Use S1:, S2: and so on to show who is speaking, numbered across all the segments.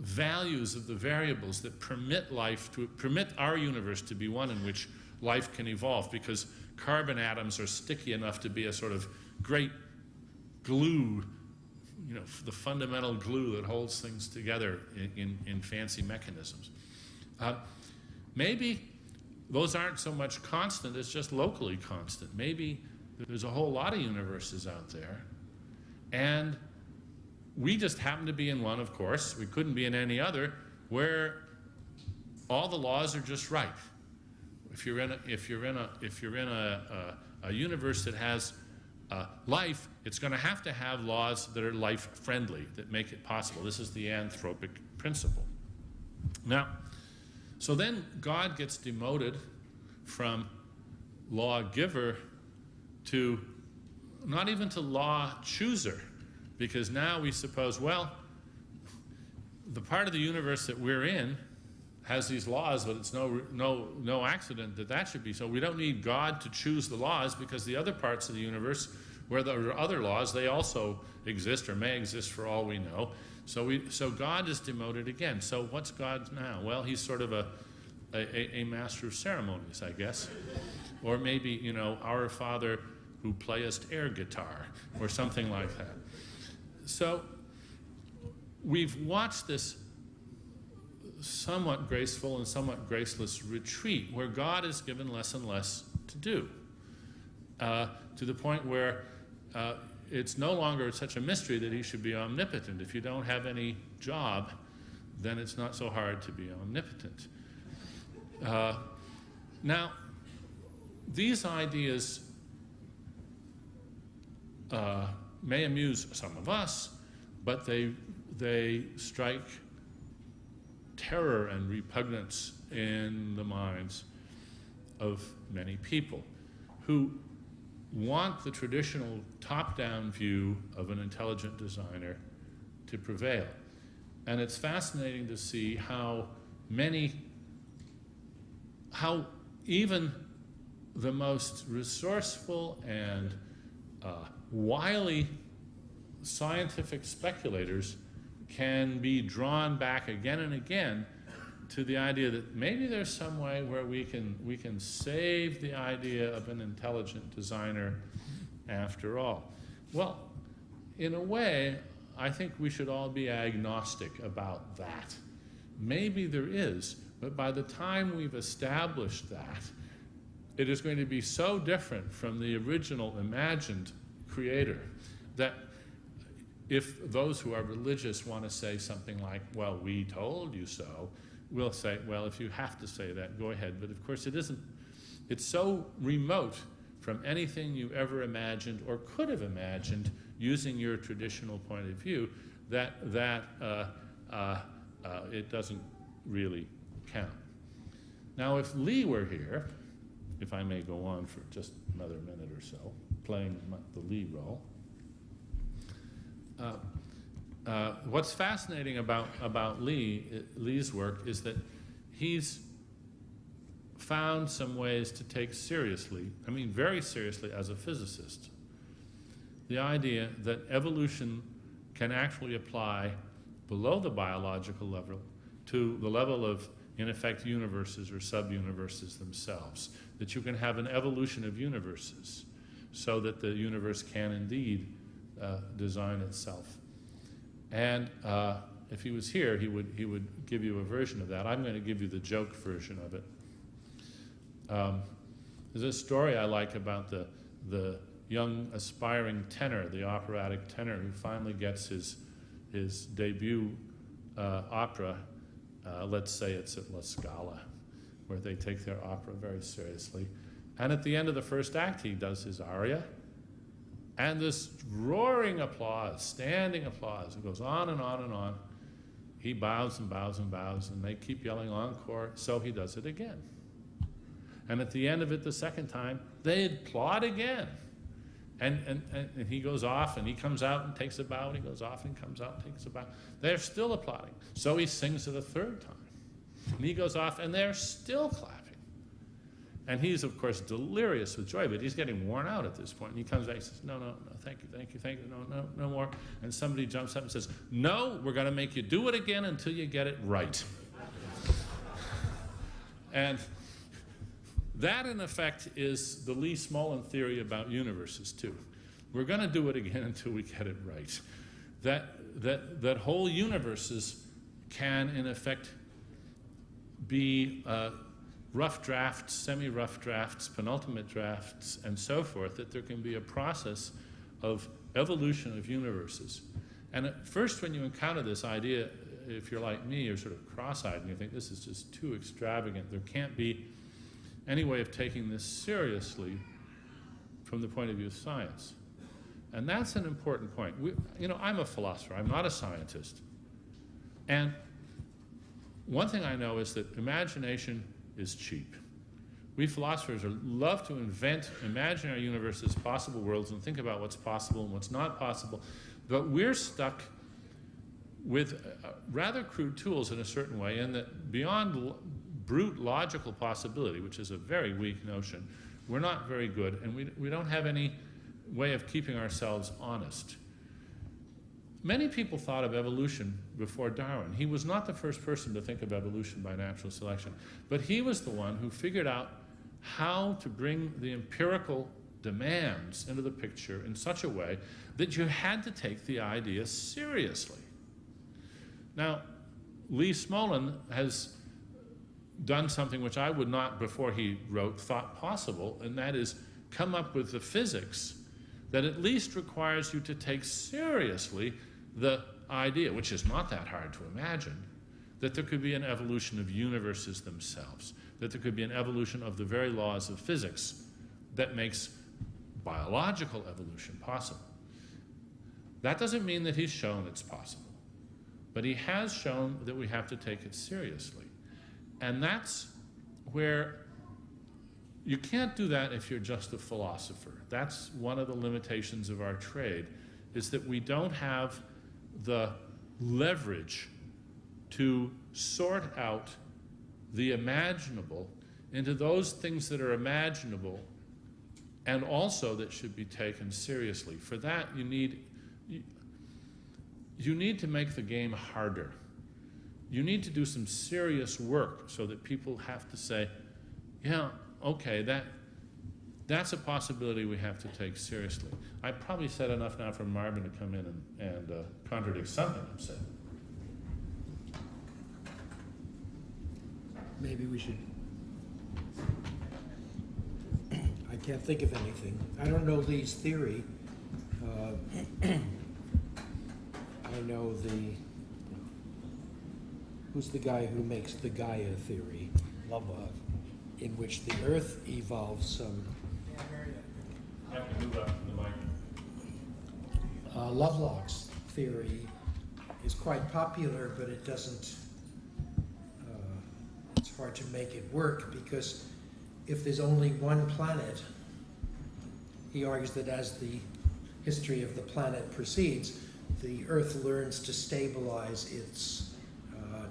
S1: values of the variables that permit our universe to be one in which life can evolve, because carbon atoms are sticky enough to be a sort of great glue, the fundamental glue that holds things together in fancy mechanisms. Maybe those aren't so much constant as just locally constant. Maybe there's a whole lot of universes out there, and we just happen to be in one, of course. We couldn't be in any other, where all the laws are just right. If you're in a universe that has life, it's going to have laws that are life-friendly, that make it possible. This is the anthropic principle. Now, so then God gets demoted from lawgiver to not even to law chooser, because now we suppose, well, the part of the universe that we're in has these laws, but it's no accident that should be so. We don't need God to choose the laws, because the other parts of the universe where there are other laws, they also exist or may exist for all we know. So God is demoted again. So what's God now? Well, he's sort of a master of ceremonies, I guess. Or maybe, our Father who playest air guitar, or something like that. So we've watched this somewhat graceful and somewhat graceless retreat where God is given less and less to do, to the point where it's no longer such a mystery that he should be omnipotent. If you don't have any job, then it's not so hard to be omnipotent. Now, these ideas may amuse some of us, but they strike terror and repugnance in the minds of many people who want the traditional top-down view of an intelligent designer to prevail. And it's fascinating to see how even the most resourceful and wily scientific speculators can be drawn back again and again to the idea that maybe there's some way where we can save the idea of an intelligent designer after all. Well, in a way, I think we should all be agnostic about that. Maybe there is, but by the time we've established that, it is going to be so different from the original imagined creator that if those who are religious want to say something like, well, we told you so, we'll say, well, if you have to say that, go ahead. But of course it isn't. It's so remote from anything you ever imagined or could have imagined using your traditional point of view that it doesn't really count. Now, if Lee were here, if I may go on for just another minute or so, playing the Lee role, what's fascinating about Lee's work is that he's found some ways to take seriously, I mean very seriously as a physicist, the idea that evolution can actually apply below the biological level to the level of, in effect, universes or sub-universes themselves, that you can have an evolution of universes so that the universe can indeed design itself. And if he was here, he would give you a version of that. I'm going to give you the joke version of it. There's a story I like about the young aspiring tenor, the operatic tenor, who finally gets his debut opera. Let's say it's at La Scala, where they take their opera very seriously. And at the end of the first act, he does his aria. And this roaring applause, standing applause, it goes on and on and on. He bows and bows and bows, and they keep yelling encore, so he does it again. And at the end of it the second time, they applaud again. And he goes off, and he comes out and takes a bow, and he goes off and comes out and takes a bow. They're still applauding. So he sings it a third time. And he goes off, and they're still clapping. And he's, of course, delirious with joy, but he's getting worn out at this point. And he comes back and says, no, thank you, no more. And somebody jumps up and says, no, we're going to make you do it again until you get it right. And that, in effect, is the Lee Smolin theory about universes, too. We're going to do it again until we get it right. That whole universes can, in effect, be rough drafts, semi-rough drafts, penultimate drafts, and so forth, that there can be a process of evolution of universes. And at first, when you encounter this idea, if you're like me, you're sort of cross-eyed and you think this is just too extravagant. There can't be any way of taking this seriously from the point of view of science. And that's an important point. I'm a philosopher. I'm not a scientist. And one thing I know is that imagination is cheap. We philosophers love to invent imaginary universes, possible worlds, and think about what's possible and what's not possible. But we're stuck with rather crude tools in a certain way, and that beyond brute logical possibility, which is a very weak notion, we're not very good, and we don't have any way of keeping ourselves honest. Many people thought of evolution before Darwin. He was not the first person to think of evolution by natural selection, but he was the one who figured out how to bring the empirical demands into the picture in such a way that you had to take the idea seriously. Now, Lee Smolin has done something which I would not, before he wrote, thought possible, and that is come up with the physics that at least requires you to take seriously the idea, which is not that hard to imagine, that there could be an evolution of universes themselves, that there could be an evolution of the very laws of physics that makes biological evolution possible. That doesn't mean that he's shown it's possible, but he has shown that we have to take it seriously. And that's where you can't do that if you're just a philosopher. That's one of the limitations of our trade, is that we don't have the leverage to sort out the imaginable into those things that are imaginable and also that should be taken seriously. For that, you need to make the game harder. You need to do some serious work so that people have to say, yeah, okay, that's a possibility we have to take seriously. I probably said enough now for Marvin to come in and contradict something I'm saying.
S2: Maybe we should. I can't think of anything. I don't know Lee's theory. I know who's the guy who makes the Gaia theory, in which the Earth evolves some.
S1: You have to move up from the mic.
S2: Lovelock's theory is quite popular, but it doesn't. It's hard to make it work because if there's only one planet, he argues that as the history of the planet proceeds, the Earth learns to stabilize its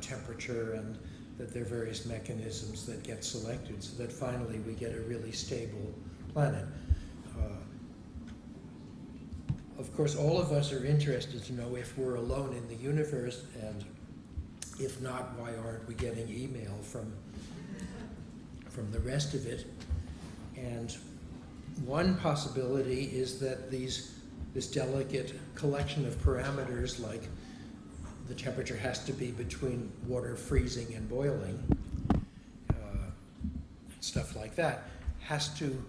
S2: temperature, and that there are various mechanisms that get selected so that finally we get a really stable planet. Of course, all of us are interested to know if we're alone in the universe, and if not, why aren't we getting email from the rest of it? And one possibility is that this delicate collection of parameters, like the temperature has to be between water freezing and boiling, stuff like that, has to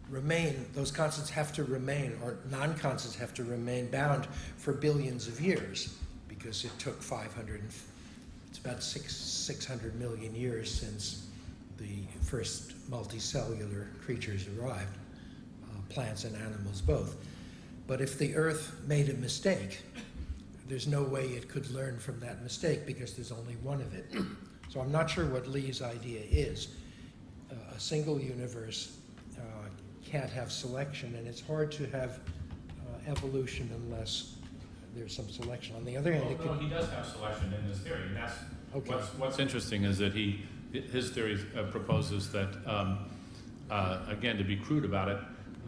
S2: remain, those constants have to remain, or non-constants have to remain bound for billions of years, because it took it's about 600 million years since the first multicellular creatures arrived, plants and animals both. But if the Earth made a mistake, there's no way it could learn from that mistake because there's only one of it. So I'm not sure what Lee's idea is. A single universe can't have selection, and it's hard to have evolution unless there's some selection. On the other hand,
S1: no, he does have selection in his theory, and that's
S2: okay.
S1: What's interesting is that his theory proposes that again, to be crude about it,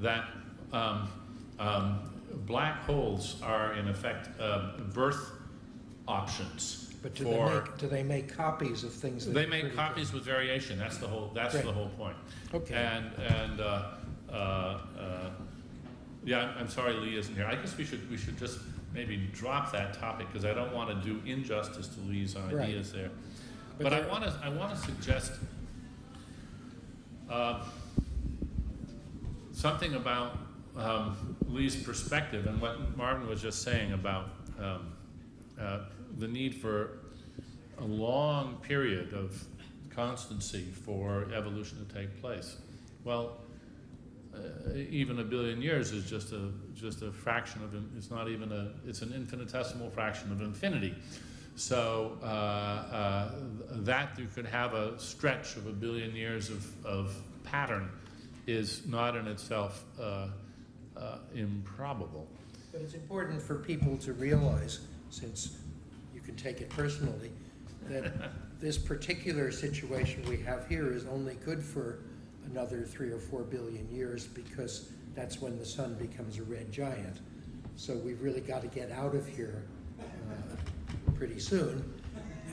S1: that black holes are in effect birth options.
S2: But do they make copies of things?
S1: They make copies with variation. That's the whole. That's the whole point.
S2: Okay.
S1: And yeah, I'm sorry Lee isn't here. I guess we should just maybe drop that topic because I don't want to do injustice to Lee's ideas there. But I want to suggest something about Lee's perspective and what Martin was just saying about the need for a long period of constancy for evolution to take place. Well, even 1 billion years is just a fraction of, it's not even it's an infinitesimal fraction of infinity. So that you could have a stretch of 1 billion years of pattern is not in itself improbable.
S2: But it's important for people to realize, since you can take it personally, that this particular situation we have here is only good for another 3 or 4 billion years, because that's when the sun becomes a red giant. So we've really got to get out of here pretty soon.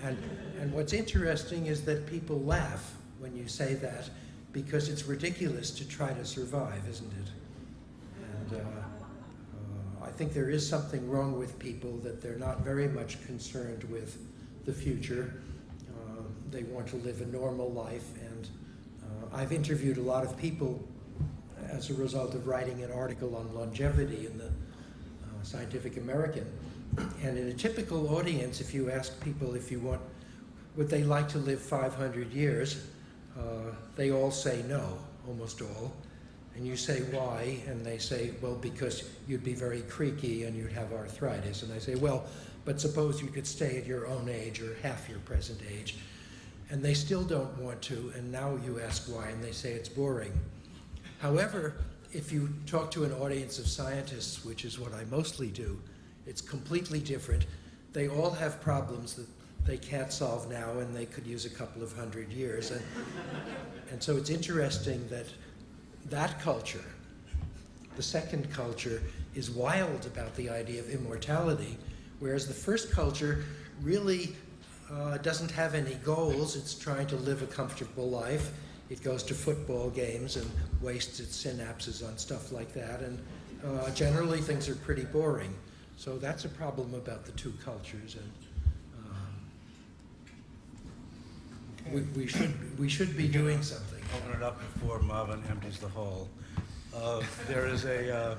S2: And what's interesting is that people laugh when you say that, because it's ridiculous to try to survive, isn't it? And I think there is something wrong with people, that they're not very much concerned with the future. They want to live a normal life, and I've interviewed a lot of people as a result of writing an article on longevity in the Scientific American. And in a typical audience, if you ask people would they like to live 500 years, they all say no, almost all. And you say, why? And they say, well, because you'd be very creaky and you'd have arthritis. And I say, well, but suppose you could stay at your own age or half your present age. And they still don't want to, and now you ask why, and they say it's boring. However, if you talk to an audience of scientists, which is what I mostly do, it's completely different. They all have problems that they can't solve now, and they could use a couple of 100 years. And so it's interesting that that culture, the second culture, is wild about the idea of immortality, whereas the first culture really doesn't have any goals. It's trying to live a comfortable life. It goes to football games and wastes its synapses on stuff like that, and generally things are pretty boring. So that's a problem about the two cultures, and we should be doing something.
S3: Open it up before Marvin empties the hall. There is a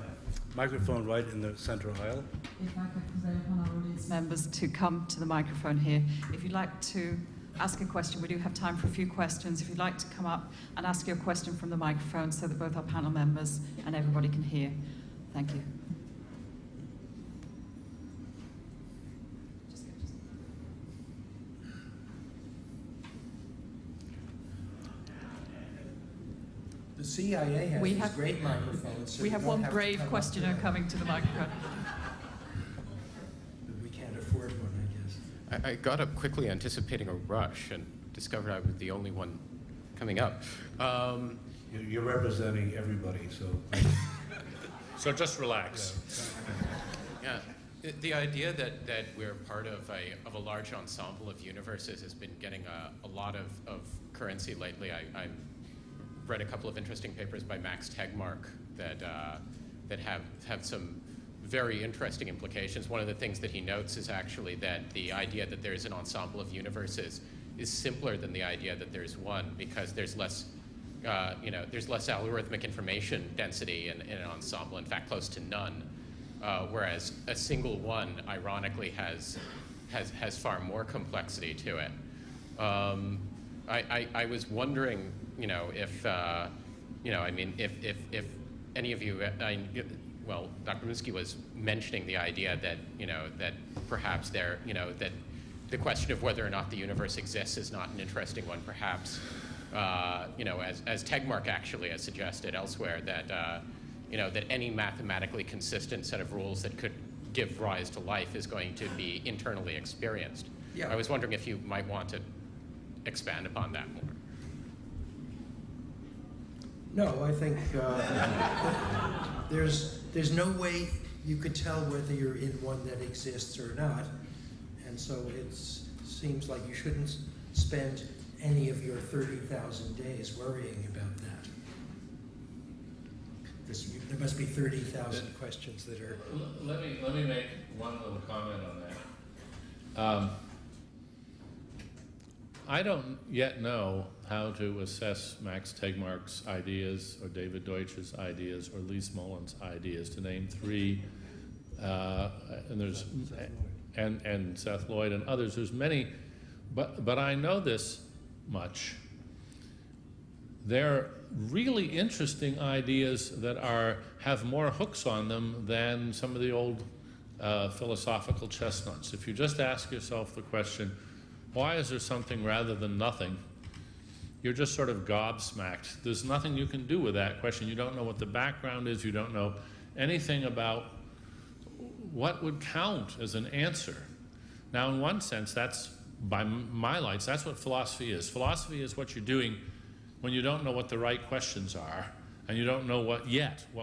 S3: microphone right in the center aisle.
S4: If I could prevail upon our audience members to come to the microphone here. If you'd like to ask a question, we do have time for a few questions. If you'd like to come up and ask your question from the microphone so that both our panel members and everybody can hear. Thank you.
S2: The CIA has these great microphones. So
S4: we have one brave questioner coming to the microphone.
S2: We can't afford one, I guess.
S5: I got up quickly anticipating a rush and discovered I was the only one coming up.
S3: You're representing everybody, so.
S1: So just relax.
S5: Yeah. The idea that we're part of a large ensemble of universes has been getting a lot of currency lately. I read a couple of interesting papers by Max Tegmark that have some very interesting implications. One of the things that he notes is actually that the idea that there's an ensemble of universes is simpler than the idea that there's one, because there's less there's less algorithmic information density in an ensemble, in fact close to none, whereas a single one ironically has far more complexity to it. I was wondering, if if any of you, well, Dr. Minsky was mentioning the idea that, that perhaps that the question of whether or not the universe exists is not an interesting one, perhaps, as Tegmark actually has suggested elsewhere, that, that any mathematically consistent set of rules that could give rise to life is going to be internally experienced.
S2: Yeah.
S5: I was wondering if you might want to expand upon that more.
S2: No, I think there's no way you could tell whether you're in one that exists or not, and so it seems like you shouldn't spend any of your 30,000 days worrying about that. There must be 30,000 questions that are...
S1: Let me make one little comment on that. I don't yet know how to assess Max Tegmark's ideas or David Deutsch's ideas or Lee Smolens's ideas, to name three, and there's and Seth Lloyd and others. There's many, but I know this much. They're really interesting ideas that have more hooks on them than some of the old philosophical chestnuts. If you just ask yourself the question, why is there something rather than nothing? You're just sort of gobsmacked. There's nothing you can do with that question. You don't know what the background is. You don't know anything about what would count as an answer. Now, in one sense, that's, by my lights, that's what philosophy is. Philosophy is what you're doing when you don't know what the right questions are, and you don't know what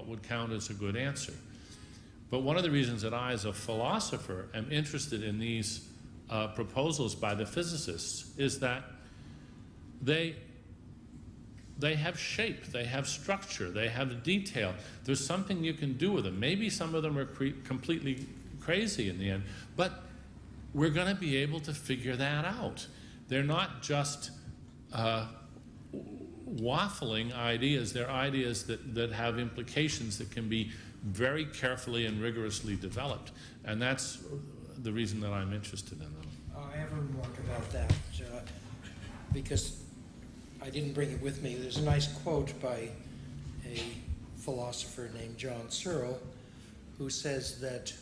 S1: would count as a good answer. But one of the reasons that I, as a philosopher, am interested in these proposals by the physicists is that they have shape, they have structure, they have detail. There's something you can do with them. Maybe some of them are completely crazy in the end, but we're going to be able to figure that out. They're not just waffling ideas. They're ideas that have implications that can be very carefully and rigorously developed. And that's the reason that I'm interested in them.
S2: I have a remark about that, because I didn't bring it with me. There's a nice quote by a philosopher named John Searle, who says that,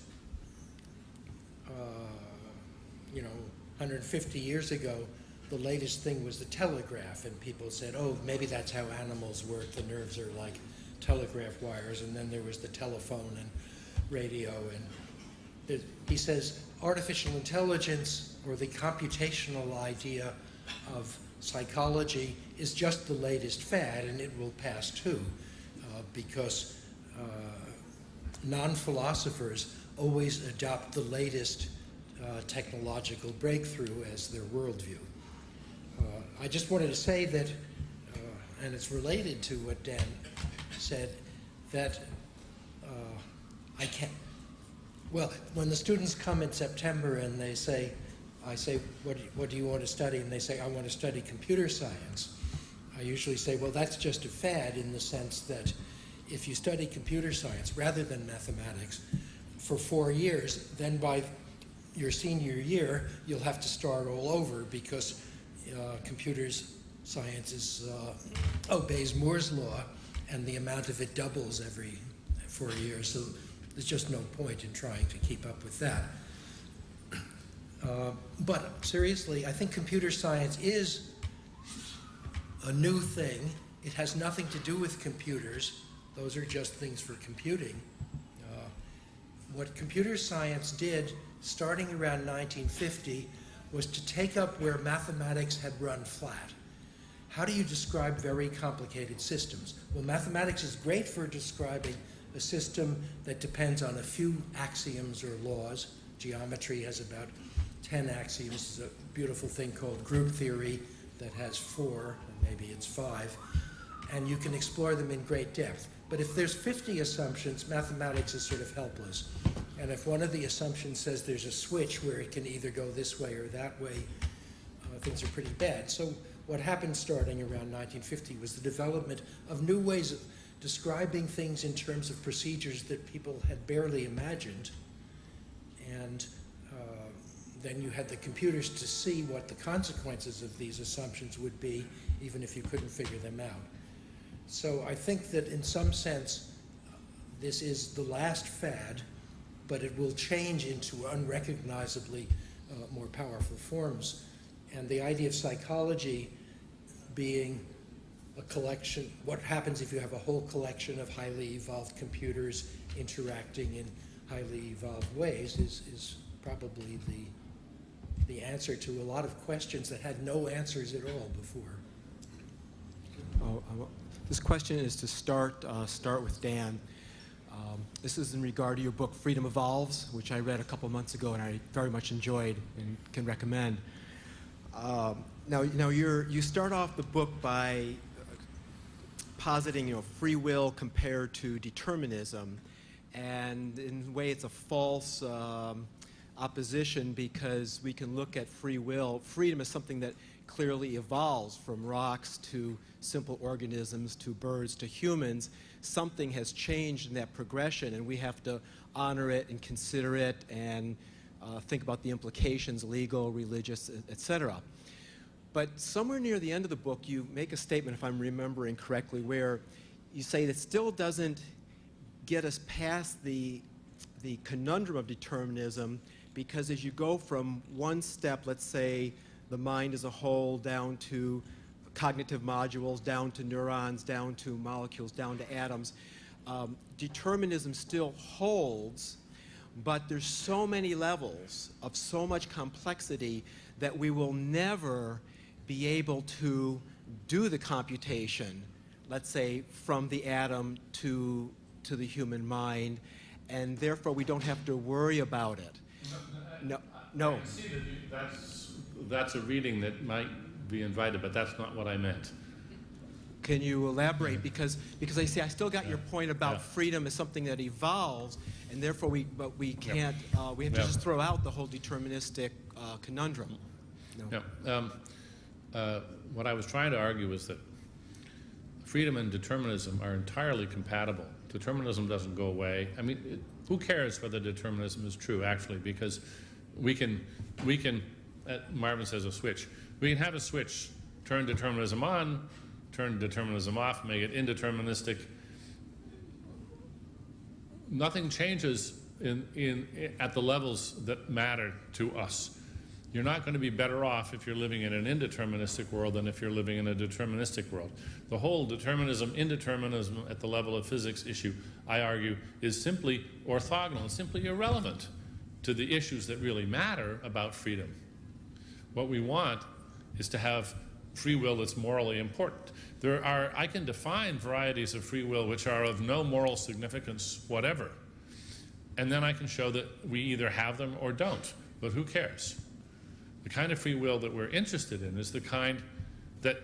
S2: 150 years ago, the latest thing was the telegraph, and people said, oh, maybe that's how animals work. The nerves are like telegraph wires, and then there was the telephone and radio. And he says, artificial intelligence, or the computational idea of psychology, is just the latest fad, and it will pass too, because non-philosophers always adopt the latest technological breakthrough as their worldview. I just wanted to say that, and it's related to what Dan said, that I can't, well, when the students come in September and they say, I say, what do you want to study? And they say, I want to study computer science. I usually say, well, that's just a fad, in the sense that if you study computer science rather than mathematics for 4 years, then by your senior year, you'll have to start all over, because computer science obeys Moore's law, and the amount of it doubles every 4 years. So there's just no point in trying to keep up with that. But seriously, I think computer science is a new thing. It has nothing to do with computers. Those are just things for computing. What computer science did, starting around 1950, was to take up where mathematics had run flat. How do you describe very complicated systems? Well, mathematics is great for describing a system that depends on a few axioms or laws. Geometry has about 10 axioms. There's a beautiful thing called group theory that has 4, or maybe it's 5, and you can explore them in great depth. But if there's 50 assumptions, mathematics is sort of helpless. And if one of the assumptions says there's a switch where it can either go this way or that way, things are pretty bad. So what happened starting around 1950 was the development of new ways of describing things in terms of procedures that people had barely imagined. And then you had the computers to see what the consequences of these assumptions would be, even if you couldn't figure them out. So I think that in some sense, this is the last fad, but it will change into unrecognizably more powerful forms. And the idea of psychology being a collection, what happens if you have a whole collection of highly evolved computers interacting in highly evolved ways is probably the answer to a lot of questions that had no answers at all before.
S6: This question is to start with Dan. This is in regard to your book, Freedom Evolves, which I read a couple months ago and I very much enjoyed and can recommend. Now you start off the book by positing, free will compared to determinism, and in a way it's a false opposition, because we can look at free will. Freedom is something that clearly evolves from rocks to simple organisms to birds to humans. Something has changed in that progression, and we have to honor it and consider it and think about the implications, legal, religious, etc. But somewhere near the end of the book, you make a statement, if I'm remembering correctly, where you say that still doesn't get us past the conundrum of determinism, because as you go from one step, let's say the mind as a whole, down to cognitive modules, down to neurons, down to molecules, down to atoms, determinism still holds, but there's so many levels of so much complexity that we will never be able to do the computation, let's say, from the atom to the human mind, and therefore we don't have to worry about it. No.
S1: I see that that's a reading that might be invited, but that's not what I meant.
S6: Can you elaborate? Because I see I still got your point about freedom as something that evolves, and therefore we can't we have to just throw out the whole deterministic conundrum. No.
S1: What I was trying to argue is that freedom and determinism are entirely compatible. Determinism doesn't go away. I mean, who cares whether determinism is true, actually, because we can Marvin says a switch. We can have a switch, turn determinism on, turn determinism off, make it indeterministic. Nothing changes at the levels that matter to us. You're not going to be better off if you're living in an indeterministic world than if you're living in a deterministic world. The whole determinism, indeterminism at the level of physics issue, I argue, is simply orthogonal, it's simply irrelevant to the issues that really matter about freedom. What we want is to have free will that's morally important. I can define varieties of free will which are of no moral significance whatever, and then I can show that we either have them or don't, but who cares? The kind of free will that we're interested in is the kind that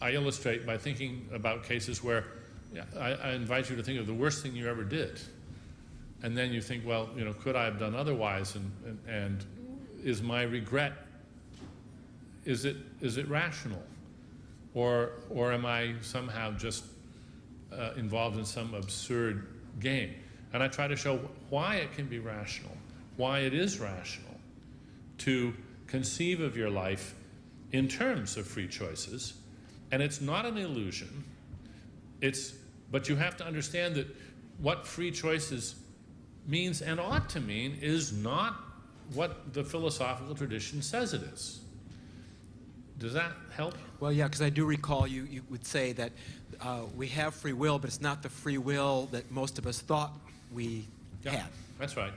S1: I illustrate by thinking about cases where I invite you to think of the worst thing you ever did. And then you think, well, could I have done otherwise? And is my regret, is it rational? Or am I somehow just involved in some absurd game? And I try to show why it can be rational, why it is rational to conceive of your life in terms of free choices. And it's not an illusion. But you have to understand that what free choices means and ought to mean is not what the philosophical tradition says it is. Does that help?
S6: Well, yeah, because I do recall you would say that we have free will, but it's not the free will that most of us thought we had.
S1: That's right.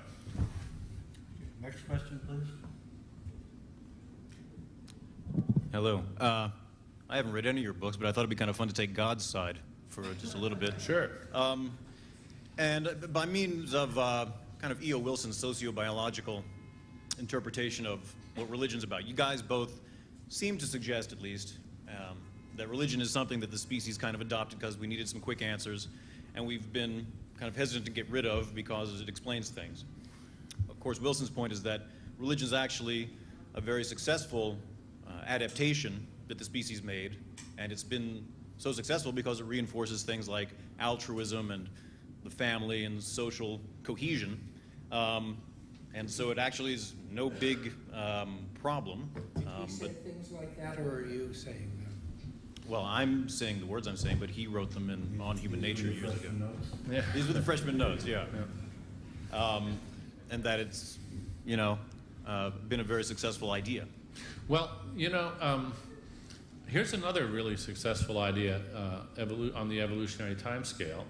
S3: Next question, please.
S7: Hello. I haven't read any of your books, but I thought it'd be kind of fun to take God's side for just a little bit.
S1: Sure.
S7: And by means of kind of E.O. Wilson's sociobiological interpretation of what religion's about, you guys both seem to suggest, at least, that religion is something that the species kind of adopted because we needed some quick answers, and we've been kind of hesitant to get rid of because it explains things. Of course, Wilson's point is that religion is actually a very successful adaptation that the species made, and it's been so successful because it reinforces things like altruism and the family and social cohesion, and so it actually is no big problem.
S2: Did he say things like that, or are you saying them?
S7: Well, I'm saying the words I'm saying, but he wrote them on Human Nature years ago.
S1: Yeah.
S7: These were the freshman notes, yeah. And that it's, been a very successful idea.
S1: Well, here's another really successful idea on the evolutionary time scale.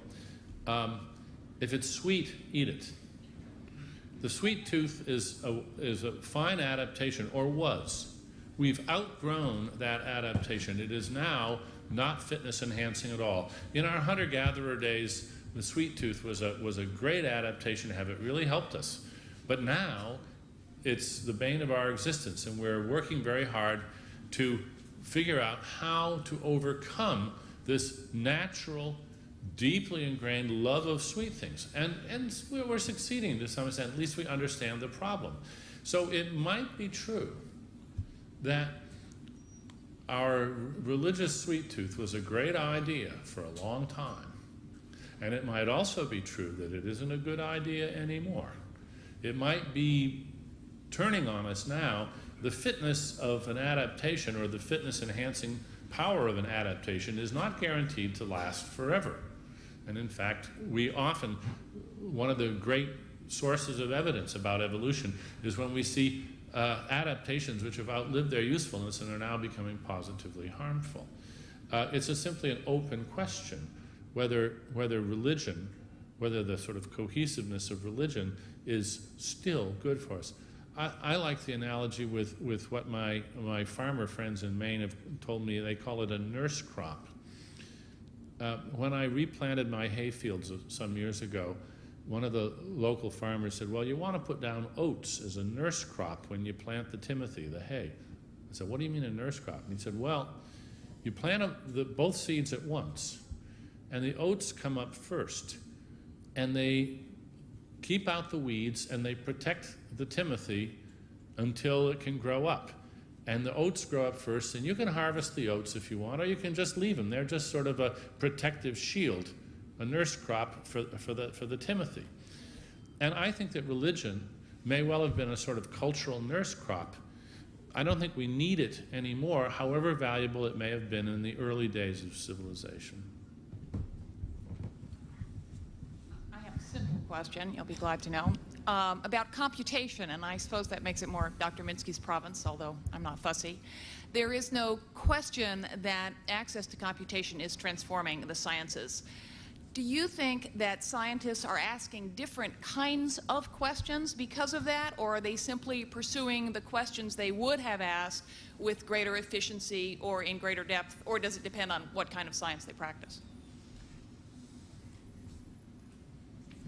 S1: If it's sweet, eat it. The sweet tooth is a fine adaptation, or was. We've outgrown that adaptation. It is now not fitness enhancing at all. In our hunter-gatherer days, the sweet tooth was a great adaptation to have. It really helped us. But now it's the bane of our existence, and we're working very hard to figure out how to overcome this natural, deeply ingrained love of sweet things. And we're succeeding to some extent. At least we understand the problem. So it might be true that our religious sweet tooth was a great idea for a long time. And it might also be true that it isn't a good idea anymore. It might be turning on us now. The fitness of an adaptation, or the fitness enhancing power of an adaptation, is not guaranteed to last forever. And in fact, one of the great sources of evidence about evolution is when we see adaptations which have outlived their usefulness and are now becoming positively harmful. It's simply an open question whether religion, whether the sort of cohesiveness of religion is still good for us. I like the analogy with what my farmer friends in Maine have told me. They call it a nurse crop. When I replanted my hay fields some years ago, one of the local farmers said, well, you want to put down oats as a nurse crop when you plant the timothy, the hay. I said, what do you mean a nurse crop? And he said, well, you plant both seeds at once, and the oats come up first, and they keep out the weeds, and they protect the timothy until it can grow up. And the oats grow up first, and you can harvest the oats if you want, or you can just leave them. They're just sort of a protective shield, a nurse crop for the timothy. And I think that religion may well have been a sort of cultural nurse crop. I don't think we need it anymore, however valuable it may have been in the early days of civilization.
S8: I have a simple question, you'll be glad to know, about computation, and I suppose that makes it more Dr. Minsky's province, although I'm not fussy. There is no question that access to computation is transforming the sciences. Do you think that scientists are asking different kinds of questions because of that, or are they simply pursuing the questions they would have asked with greater efficiency or in greater depth, or does it depend on what kind of science they practice?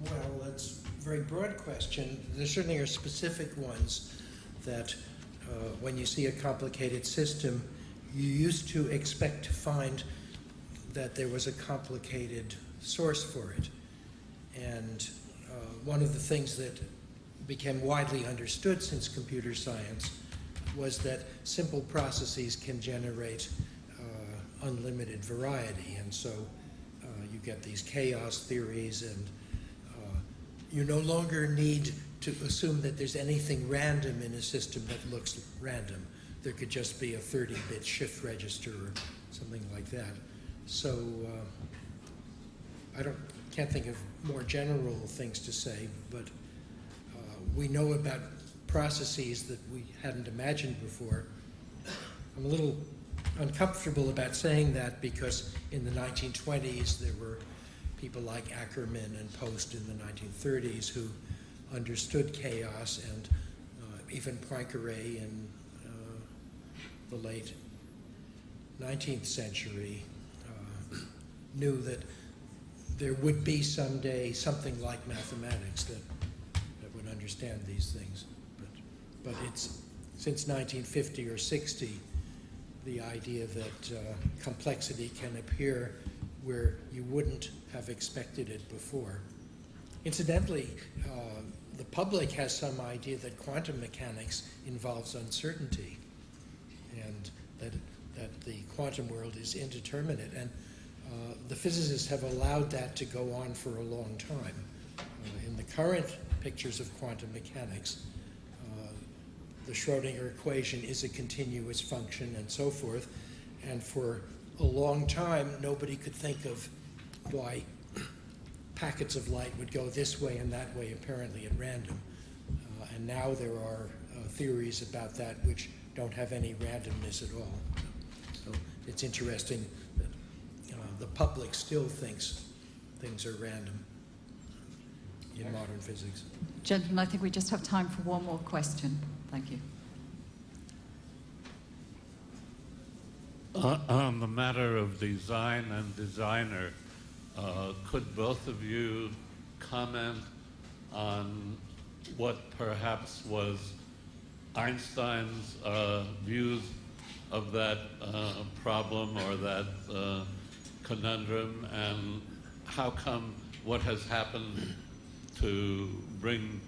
S2: Well, that's a very broad question. There certainly are specific ones that when you see a complicated system, you used to expect to find that there was a complicated source for it. And one of the things that became widely understood since computer science was that simple processes can generate unlimited variety. And so you get these chaos theories, and you no longer need to assume that there's anything random in a system that looks random. There could just be a 30-bit shift register or something like that. So can't think of more general things to say, but we know about processes that we hadn't imagined before. I'm a little uncomfortable about saying that because in the 1920s there were people like Ackerman and Post in the 1930s who understood chaos, and even Poincaré in the late 19th century knew that there would be someday something like mathematics that would understand these things. But it's since 1950 or 60, the idea that complexity can appear where you wouldn't have expected it before. Incidentally, the public has some idea that quantum mechanics involves uncertainty, and that the quantum world is indeterminate. And the physicists have allowed that to go on for a long time. In the current pictures of quantum mechanics, the Schrödinger equation is a continuous function and so forth. And for a long time, nobody could think of why packets of light would go this way and that way, apparently at random. And now there are theories about that which don't have any randomness at all. So it's interesting that the public still thinks things are random in modern physics.
S4: Gentlemen, I think we just have time for one more question. Thank you.
S9: On the matter of design and designer, could both of you comment on what perhaps was Einstein's views of that problem or that conundrum, and how come what has happened to bring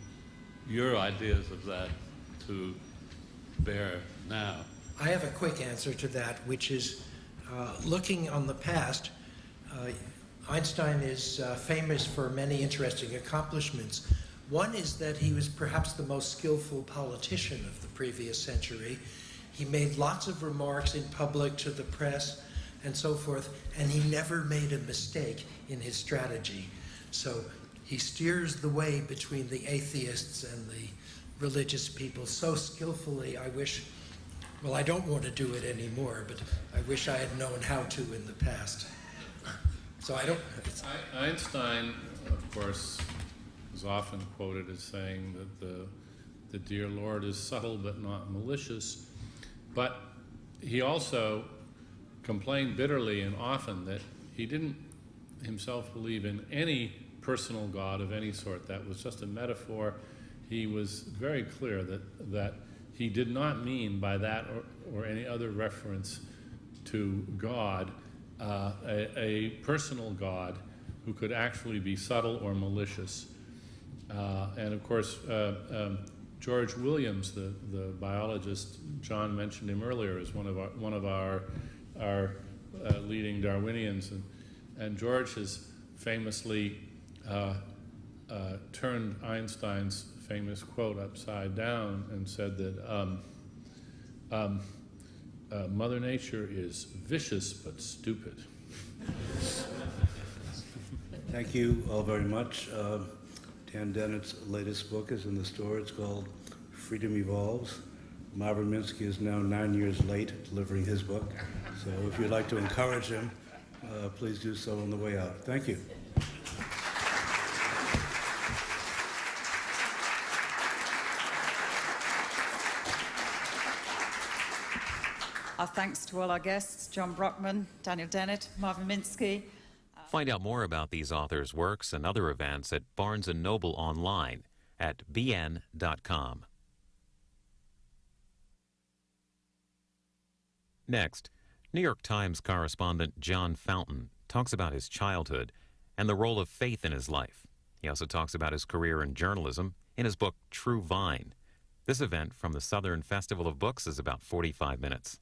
S9: your ideas of that to bear now?
S2: I have a quick answer to that, which is looking on the past. Einstein is famous for many interesting accomplishments. One is that he was perhaps the most skillful politician of the previous century. He made lots of remarks in public to the press and so forth, and he never made a mistake in his strategy. So he steers the way between the atheists and the religious people so skillfully. I wish, well, I don't want to do it anymore, but I wish I had known how to in the past. So I don't...
S1: Einstein, of course, is often quoted as saying that the dear Lord is subtle but not malicious. But he also complained bitterly and often that he didn't himself believe in any personal God of any sort. That was just a metaphor. He was very clear that he did not mean by that or any other reference to God a personal God who could actually be subtle or malicious. And of course, George Williams, the biologist, John mentioned him earlier as one of our leading Darwinians, and George has famously turned Einstein's famous quote upside down and said that Mother Nature is vicious but stupid.
S3: Thank you all very much. Dan Dennett's latest book is in the store. It's called Freedom Evolves. Marvin Minsky is now 9 years late delivering his book. So if you'd like to encourage him, please do so on the way out. Thank you.
S4: Our thanks to all our guests, John Brockman, Daniel Dennett, Marvin Minsky.
S10: Find out more about these authors' works and other events at Barnes & Noble online at bn.com. Next, New York Times correspondent John Fountain talks about his childhood and the role of faith in his life. He also talks about his career in journalism in his book True Vine. This event from the Southern Festival of Books is about 45 minutes.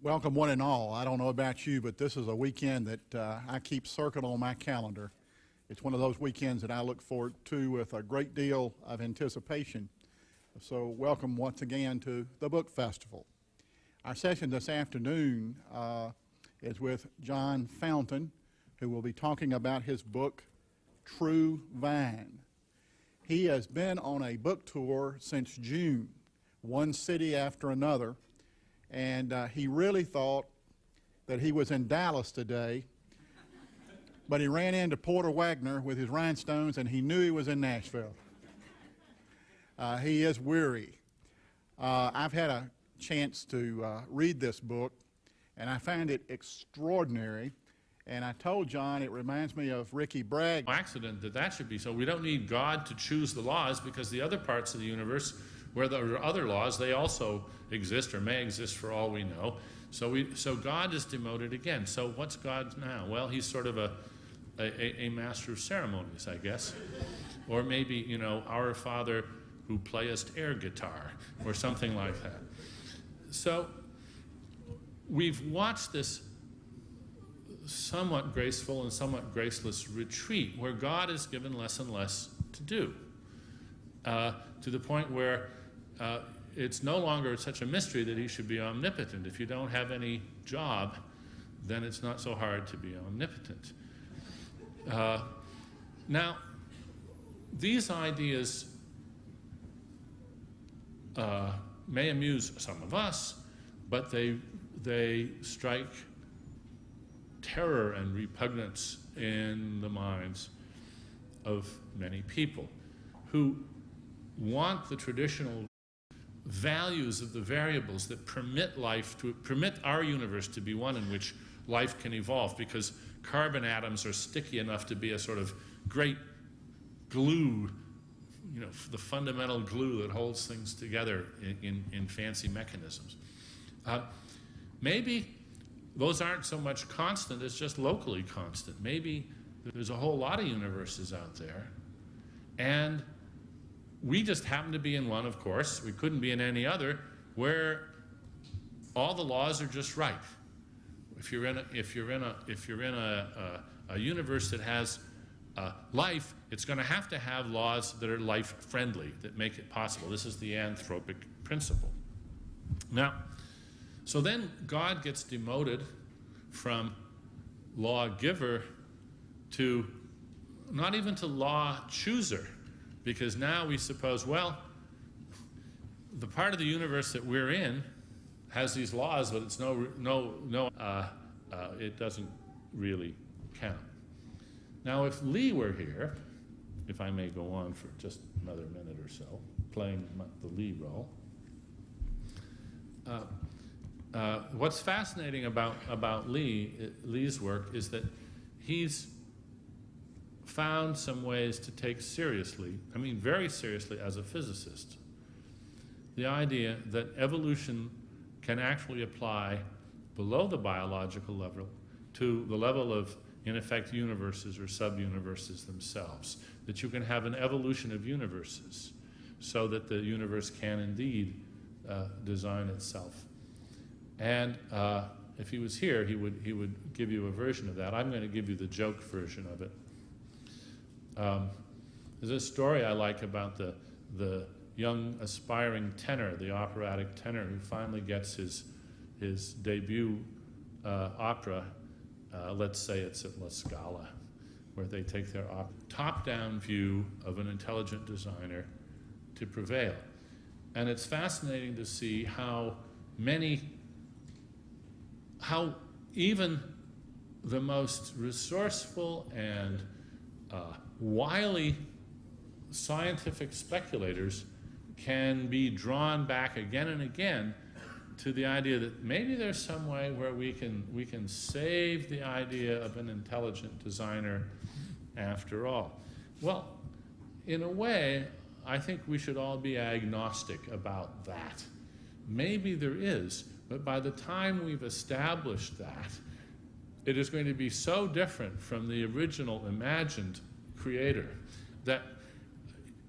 S11: Welcome, one and all. I don't know about you, but this is a weekend that I keep circled on my calendar. It's one of those weekends that I look forward to with a great deal of anticipation. So welcome once again to the Book Festival. Our session this afternoon is with John Fountain, who will be talking about his book, True Vine. He has been on a book tour since June, one city after another, and he really thought that he was in Dallas today, but he ran into Porter Wagner with his rhinestones, and he knew he was in Nashville. He is weary. I've had a chance to read this book, and I found it extraordinary. And I told John it reminds me of Ricky Bragg.
S1: Accident that should be so. We don't need God to choose the laws, because the other parts of the universe where there are other laws, they also exist or may exist for all we know. So God is demoted again. So what's God now? Well, he's sort of a master of ceremonies, I guess. Or maybe, you know, our Father who playest air guitar or something like that. So we've watched this somewhat graceful and somewhat graceless retreat where God is given less and less to do, to the point where it's no longer such a mystery that he should be omnipotent. If you don't have any job, then it's not so hard to be omnipotent. Now, these ideas may amuse some of us, but they strike terror and repugnance in the minds of many people who want the traditional values of the variables that permit our universe to be one in which life can evolve, because carbon atoms are sticky enough to be a sort of great glue, the fundamental glue that holds things together in fancy mechanisms. Maybe those aren't so much constant as just locally constant. Maybe there's a whole lot of universes out there, and we just happen to be in one, of course. We couldn't be in any other, where all the laws are just right. If you're in a universe that has life, it's going to have laws that are life-friendly, that make it possible. This is the anthropic principle. Now, so then God gets demoted from lawgiver to not even to law chooser, because now we suppose, well, the part of the universe that we're in has these laws, but it's it doesn't really count. Now, if Lee were here, if I may go on for just another minute or so, playing the Lee role, what's fascinating about Lee's work is that he's found some ways to take seriously, very seriously as a physicist, the idea that evolution can actually apply below the biological level to the level of, in effect, universes or sub-universes themselves. That you can have an evolution of universes so that the universe can indeed design itself. And if he was here, he would give you a version of that. I'm going to give you the joke version of it. There's a story I like about the young aspiring tenor, the operatic tenor, who finally gets his debut opera. Let's say it's at La Scala, where they take their top-down view of an intelligent designer to prevail. And it's fascinating to see how even the most resourceful and wily scientific speculators can be drawn back again and again to the idea that maybe there's some way where we can save the idea of an intelligent designer after all. Well, in a way, I think we should all be agnostic about that. Maybe there is, but by the time we've established that, it is going to be so different from the original imagined creator that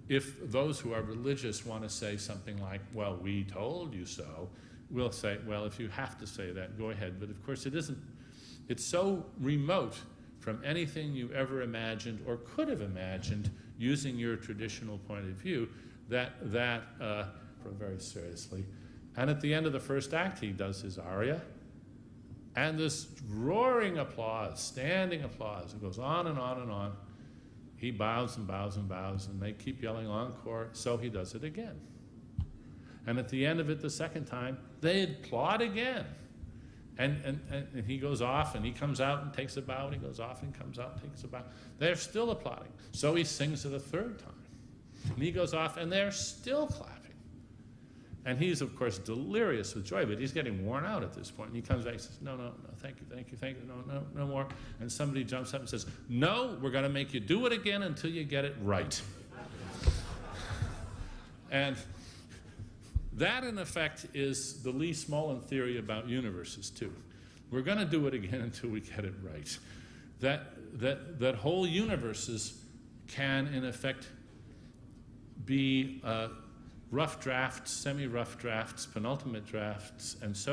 S1: if those who are religious want to say something like, well, we told you so, we'll say, well, if you have to say that, go ahead. But of course it isn't. It's so remote from anything you ever imagined or could have imagined using your traditional point of view that very seriously. And at the end of the first act, he does his aria, and this roaring applause, standing applause, it goes on and on and on. He bows and bows and bows, and they keep yelling encore, so he does it again. And at the end of it the second time, they applaud again. And he goes off, and he comes out and takes a bow, and he goes off and comes out and takes a bow. They're still applauding. So he sings it a third time. And he goes off, and they're still clapping. And he's, of course, delirious with joy, but he's getting worn out at this point. And he comes back and says, no, thank you, no more. And somebody jumps up and says, no, we're going to make you do it again until you get it right. And that, in effect, is the Lee Smolin theory about universes, too. We're going to do it again until we get it right. That whole universes can, in effect, be rough drafts, semi-rough drafts, penultimate drafts, and so